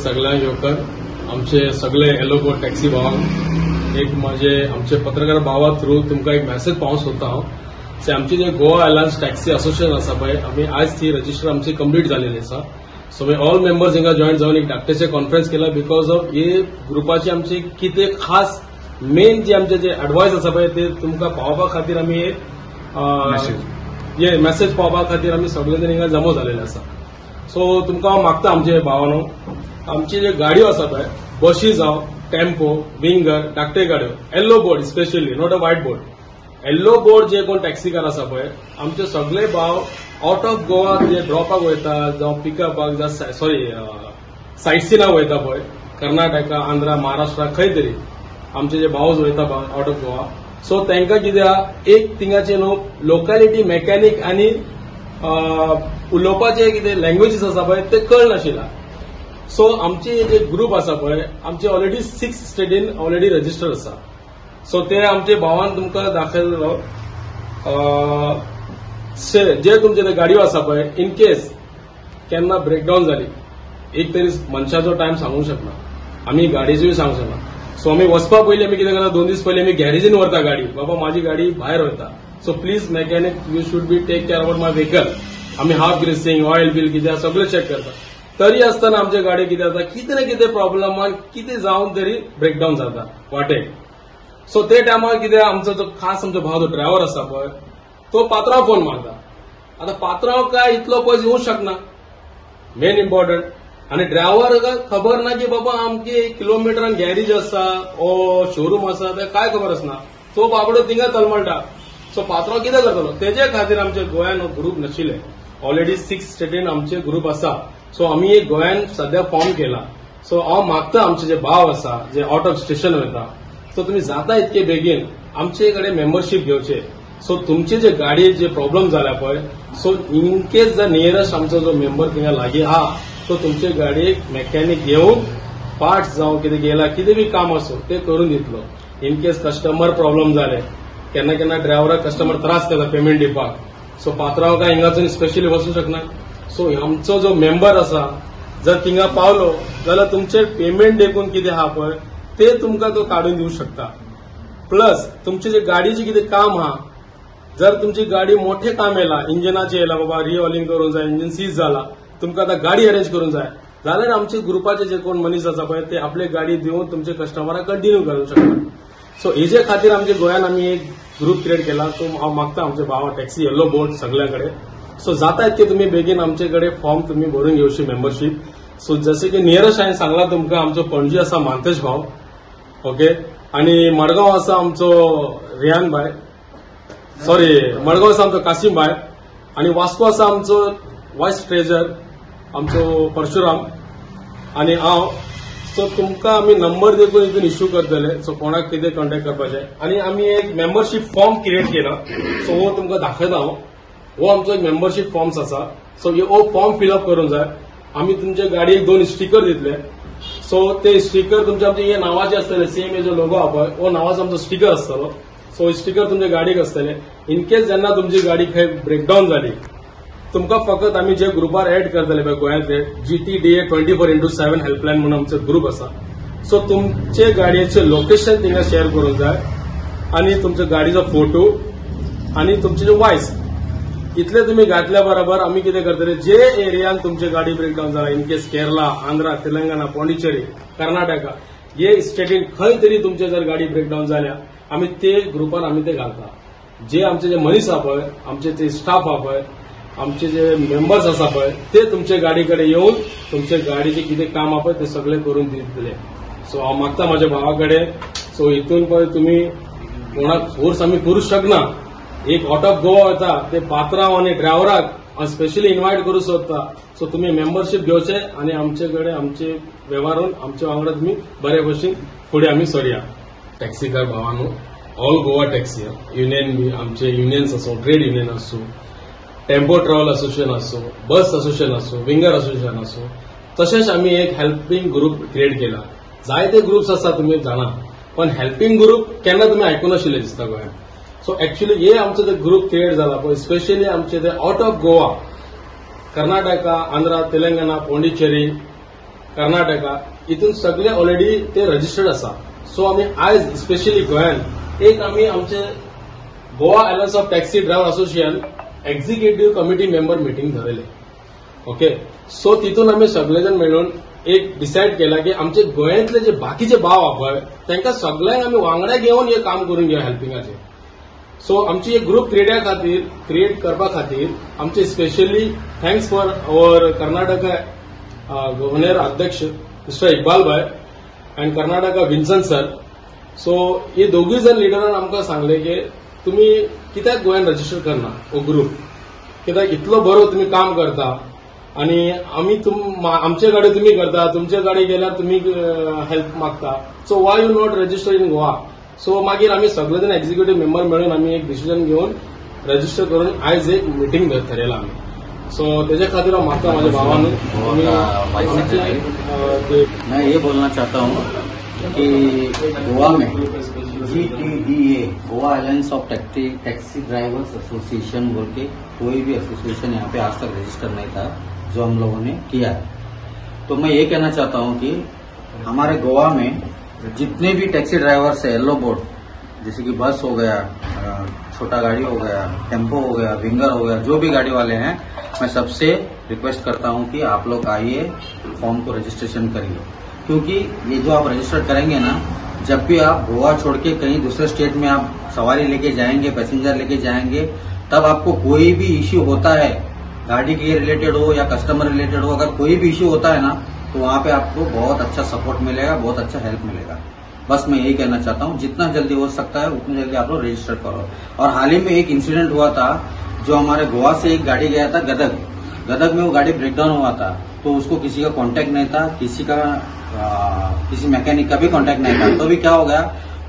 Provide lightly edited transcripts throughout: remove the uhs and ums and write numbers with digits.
सगळ्यांक येवकार आमचे सगळे येलो बोट टॅक्सी भावांक एक माझे आमचे पत्रकार भावा थ्रू तुमकां एक मेसेज पावोवंक सोदता हांव से आमची जे गोवा एअरलायन्स टॅक्सी असोसिएशन आसा पळय आमी आज ती रजिस्टर आमची कंप्लीट जालेली आसा सो वी ऑल मेंबर्स हिंगा जॉईन जावन एक धाकटेशें कॉन्फरन्स केला बिकॉज ऑफ हे ग्रुपाची आमची कितें खास मेन जे आमचे जे एडवायस आसा पळय ते तुमकां पावोवपा खातीर आमी हे मेसेज पावोवपा खातीर आमी सगळे जण हिंगा जमा जालेले आसा सो तुमकां हांव मागता आमचे भावानो आमची जे गाडयो आसा पळय बशी जावं टेम्पो विंगर धाकटे गाडयो yellow board specially not a white board yellow board जे कोण टॅक्सीकार आसा पळय आमचे सगळे भाव आउट ऑफ गोवा जे ड्रॉपाक वयता जावं पिकअपाक जावं सॉरी सायट सिनाक वयता पळय कर्नाटका आंध्रा महाराष्ट्रा खंय तरी आमचे जे भाव वयता आउट ऑफ गोवा सो तांकां कित्याक एक थिंगाचे न्हू लोकॅलिटी मेकॅनीक आनी उलोवपाचे कितें लँग्वेजीस आसा पळय ते कळनाशिल्ला सो आमचे जे ग्रुप आसा पळय आमचे ऑलरेडी 6 स्टेटीन ऑलरेडी रजिस्टर आसा सो ते आमचे भावान तुमकां दाखयलो जे तुमचे ते गाडयो आसा पळय इन केस केन्ना ब्रेकडावन जाली एक तरी मनशाचो टायम सांगूंक शकना आमी गाडयेचोय सांगूंक शकना सो आमी वचपा पयलीं आमी कितें करता 2 दीस पयलीं आमी गॅरेजीन व्हरता गाडी बाबा म्हाजी गाडी भायर वयता so please mechanic you should be take care about my vehicle आमी हाफ ग्रेसिंग ऑयल बिल कितें सगळें चेक करता तरी आसतना आमचे गाडी कितें जाता कितें ना कितें प्रॉब्लमान कितें जावन तरी ब्रेकडावन जाता वाटेक सो ते टायमार कितें आमचो जो खास आमचो भाव जो ड्रायव्हर आसा पळय तो पात्रांव फोन मारता आता पात्रांव काय इतलो पयस येवंक शकना मेन इम्पॉर्टंट आनी ड्रायव्हर खबर ना की बाबा आमगे किलोमिटरान गॅरेज आसा ओ शोरूम आसा ते काय खबर आसना तो बाबडो थिंगा तलमळटा सो पात्रांव कितें करतलो तेजे खातीर आमचे गोंयान ग्रुप नाशिल्ले ऑलरेडी 6 स्टेटीन आमचे ग्रुप आसा सो आमी एक गोंयान सध्या फॉर्म केला सो हांव मागता आमचे जे भाव आसा जे आउट ऑफ स्टेशन वयता सो तुम्ही जाता इतके बेगीन आमचे कडेन मेंबरशीप घेवचे सो तुमचे जे गाडये जे प्रॉब्लेम जाला पळय सो इन केस जर नियरस्ट आमचो जो मेंबर थिंगा लागीं आहा तो तुमचे गाडयेक मेकॅनीक घेवन पार्ट्स जावं कितें गेला कितें बी काम आसूं ते करून दितलो इन केस कस्टमर प्रॉब्लेम जाले केन्ना केन्ना ड्रायव्हराक कस्टमर त्रास करता पेमेंट दिवपाक सो पात्रांव काय हिंगासून स्पेशली वचूंक शकना सो आमचो जो मेंबर आसा जर थिंगा पावलो जाल्यार तुमचे पेमेंट देखून कितें आहा पळय ते तुमकां तो काडून दिवंक शकता प्लस तुमचे जे गाडीचे कितें काम आहा जर तुमची गाडी मोठे काम येला इंजिनाचे येला बाबा रिऑलिंग करून जाय इंजिन सीज जाला तुमकां आतां गाडी अरेंज करून जाय जाल्यार आमचे ग्रुपाचे जे कोण मनीस आसा पळय ते आपले गाडी दिवन तुमचे कस्टमराक कंटिन्यू करूंक शकता सो हेजे खातीर आमच्या गोंयान आमी एक ग्रुप क्रिएट केला तो हांव मागता आमचे भावा टॅक्सी येल्लो बोर्ड सगळ्या कडेन सो जाता इतके तुम्ही बेगीन आमचे कडेन फॉर्म तुम्ही भरून घेवची मेंबरशीप सो जसे की नियरस्ट हांवें सांगला तुमकां आमचो पणजी आसा मांतेश भाव ओके आणि मडगांव आसा आमचो रियान भाई सॉरी मडगांव आसा आमचो कासिम भाई आणि वास्को आसा आमचो वायस ट्रेजर आमचो परशुराम आणि हांव सो तुमकां आमी नंबर देखून हितून इश्यू करतले सो कोणाक कितें कॉन्टॅक्ट करपाचें आणि आमी एक मेंबरशीप फॉर्म क्रिएट केला सो हो तुमकां दाखयता हांव हो आमचो एक मेंबरशीप फॉर्म्स आसा सो हो फॉर्म फिलअप करून जाय आमी तुमच्या गाडयेक 2 स्टिकर दितले सो ते स्टिकर तुमचे आमचे हे नावाचे आसतले सेम हे जो लोगो आहा पळय हो नावाचो आमचो स्टिकर आसतलो सो स्टिकर तुमच्या गाडयेक आसतले इन केस जेन्ना तुमची गाडी खंय ब्रेकडावन जाली तुमकां फकत आमी जे ग्रुपार एड करतले पळय गोंयांतले GTDA 24/7 हेल्पलायन म्हणून आमचो ग्रुप आसा सो तुमचे गाडयेचे लोकेशन थिंगा शेअर करून जाय आणि तुमच्या गाडीचो फोटो आणि तुमचे जे वॉयस इतले तुम्ही घातल्या बरोबर आम्ही कितें करतले जे एरियान तुमची गाडी ब्रेकडावन जाला इन केस केरला आंध्रा तेलंगणा पॉंडिचेरी कर्नाटका हे स्टेटीन खंय तरी तुमचे जर गाडी ब्रेकडावन जाल्या आमी ते ग्रुपार आमी ते घालता जे आमचे जे मनीस आहा पळय आमचे ते स्टाफ आहा पळय आमचे जे मेंबर्स आसा पळय ते तुमचे गाडी कडेन येवन तुमचे गाडीचे कितें काम आहा पळय ते सगळे करून दितले सो हांव मागता म्हाज्या भावा कडेन सो हितून पळय तुमी कोणाक फोर्स आमी करूंक शकना एक आउट ऑफ गोवा वता ते पात्रांव आनी ड्रायव्हराक स्पेशली इन्वायट करूंक सोदता सो तुमी मेंबरशीप घेवचे आनी आमचे कडेन आमचे व्यवहारून आमचे वांगडा तुमी बरे भशेन फुडें आमी सरया टॅक्सीकार भावांनो ऑल गोवा टॅक्सी युनियन बी आमचे युनियन्स आसूं ट्रेड युनियन आसूं टेम्पो ट्रॅव्हल असोसिएशन आसूं बस असोसिएशन आसूं विंगर असोसिएशन आसूं तशेंच आमी एक हेल्पिंग ग्रुप क्रिएट केला जायते ग्रुप्स आसा तुमी जाणा पण हेल्पिंग ग्रुप केन्ना तुमी आयकून नाशिल्ले दिसता गोंयांत सो एक्चुअली हे आमचो जो ग्रुप क्रिएट जाला पळय स्पेशली आमचे ते आउट ऑफ गोवा कर्नाटका, आंध्रा, तेलंगणा, पोंडिचेरी, कर्नाटका इथून सगळे ऑलरेडी ते रजिस्टर्ड आसा. सो आम्ही आयज स्पेशली गोंयात एक आम्ही आमचे Goa alliance of taxi driver association executive committee member meeting धरले. ओके, सो तिथून आम्ही सगळेजण मिळून एक डिसाईड केला की आमचे गोंयांतले जे बाकीचे भाव आहा पळय तांकां सगळ्यांक आमी वांगडा घेवन हे काम करून घेवया हेल्पिंगाचे. सो आमची एक ग्रुप क्रिएट करपा खातीर आमचे specially thanks for our Karnataka governor अध्यक्ष मिस्टर इकबाल भाई and Karnataka Vinson sir. So हे दोगूय जण लिडरान आमकां सांगले की तुम्ही कित्याक गोंयान रजिस्टर करना हो ग्रुप, कित्याक इतलो बरो तुम्ही काम करता आणि आम्ही आमचे गाडी तुम्ही करता, तुमचे गाडी गेल्यार तुम्ही हेल्प मागता. So Y you not register in Goa. So मागीर आम्ही सगळेजण एक्झिक्युटिव्ह मेंबर मेळून आम्ही एक डिसिजन घेऊन रजिस्टर करून आयज एक मिटींग थरयला आम्ही. सो त्याच्या खातीर म्हाका माझ्या भावान मैं ये बोलना चाहता हूँ कि गोवा में GTDA Goa alliance of taxi drivers association बोल के कोई भी एसोसिएशन यहाँ पे आज तक रजिस्टर नहीं था जो हम लोगों ने किया है. तो मैं ये कहना चाहता हूँ कि हमारे गोवा में जितने भी टैक्सी ड्राइवर्स है येलो बोर्ड, जैसे कि बस हो गया, छोटा गाड़ी हो गया, टेम्पो हो गया, विंगर हो गया, जो भी गाड़ी वाले हैं, मैं सबसे रिक्वेस्ट करता हूं कि आप लोग आइए, फॉर्म को रजिस्ट्रेशन करिए. क्योंकि ये जो आप रजिस्टर करेंगे ना, जब भी आप गोवा छोड़ के कहीं दूसरे स्टेट में आप सवारी लेके जाएंगे, पैसेंजर लेके जाएंगे, तब आपको कोई भी इश्यू होता है, गाड़ी के रिलेटेड हो या कस्टमर रिलेटेड हो, अगर कोई भी इश्यू होता है ना, तो वहां पे आपको बहुत अच्छा सपोर्ट मिलेगा, बहुत अच्छा हेल्प मिलेगा. बस मैं यही कहना चाहता हूँ, जितना जल्दी हो सकता है उतनी जल्दी आप लोग रजिस्टर करो. और हाल ही में एक इंसिडेंट हुआ था, जो हमारे गोवा से एक गाड़ी गया था गदग में वो गाड़ी ब्रेकडाउन हुआ था. तो उसको किसी का कांटेक्ट नहीं था, किसी मैकेनिक का भी कांटेक्ट नहीं था. तो भी क्या हो गया,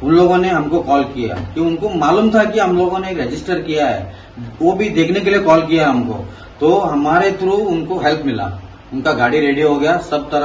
उन लोगों ने हमको कॉल किया कि उनको मालूम था कि हम लोगों ने एक रजिस्टर किया है, वो भी देखने के लिए कॉल किया हमको. तो हमारे थ्रू उनको हेल्प मिला, उनका गाड़ी रेडी हो गया, सब तरह